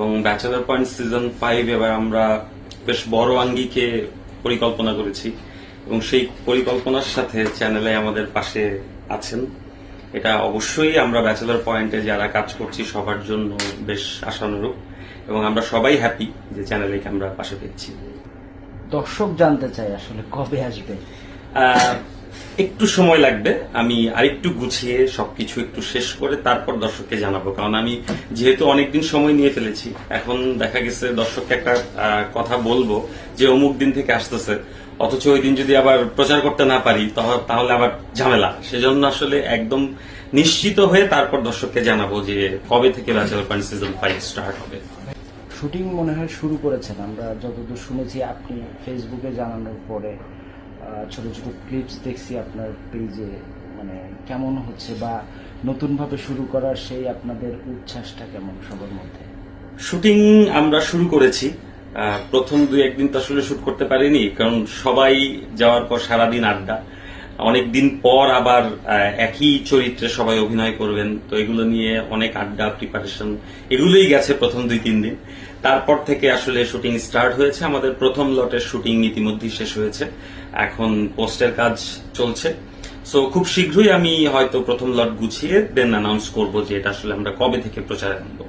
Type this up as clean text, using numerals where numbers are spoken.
এবং bachelor point season 5 এবার আমরা বেশ বড় আঙ্গিকে পরিকল্পনা করেছি এবং সেই পরিকল্পনার সাথে চ্যানেলে আমাদের পাশে আছেন। এটা অবশ্যই আমরা ব্যাচেলর পয়েন্টে যারা কাজ করছি সবার জন্য বেশ আশানুরূপ এবং আমরা সবাই হ্যাপি যে চ্যানেলে আমরা পাশে পেয়েছি। দর্শক জানতে চাই আসলে কবে আসবে। একটু সময় লাগবে, আমি আরেকটু গুছিয়ে সবকিছু একটু শেষ করে তারপর দর্শককে জানাবো, কারণ আমি যেহেতু অনেকদিন সময় নিয়ে ফেলেছি, এখন দেখা গেছে দর্শককে একটা কথা বলবো যে অমুক দিন থেকে আসতেছে, অথচ ওই দিন যদি আবার প্রচার করতে না পারি তাহলে আবার ঝামেলা। সেজন্য আসলে একদম নিশ্চিত হয়ে তারপর দর্শককে জানাবো যে কবে থেকে ব্যাচেলর পয়েন্ট সিজন 5 স্টার্ট হবে। শুটিং মনে হয় শুরু করেছেন, আমরা যতদূর শুনেছি আপনি ফেসবুকে জানানোর পরে ছোট ছোট ক্লিপস দেখছি আপনার পেজে। মানে কেমন হচ্ছে বা নতুনভাবে শুরু করার সেই আপনাদের উচ্ছ্বাসটা কেমন সবার মধ্যে? শুটিং আমরা শুরু করেছি, প্রথম 2-1 দিন তো আসলে শুট করতে পারিনি, কারণ সবাই যাওয়ার পর সারাদিন আড্ডা, অনেকদিন পর আবার একই চরিত্রে সবাই অভিনয় করবেন, তো এগুলো নিয়ে অনেক আড্ডা, প্রিপারেশন, এগুলোই গেছে প্রথম 2-3 দিন। তারপর থেকে আসলে শুটিং স্টার্ট হয়েছে। আমাদের প্রথম লটের শুটিং ইতিমধ্যেই শেষ হয়েছে, এখন পোস্টের কাজ চলছে। সো খুব শীঘ্রই আমি হয়তো প্রথম লট গুছিয়ে দেন অ্যানাউন্স করবো যে এটা আসলে আমরা কবে থেকে প্রচারে আনবো।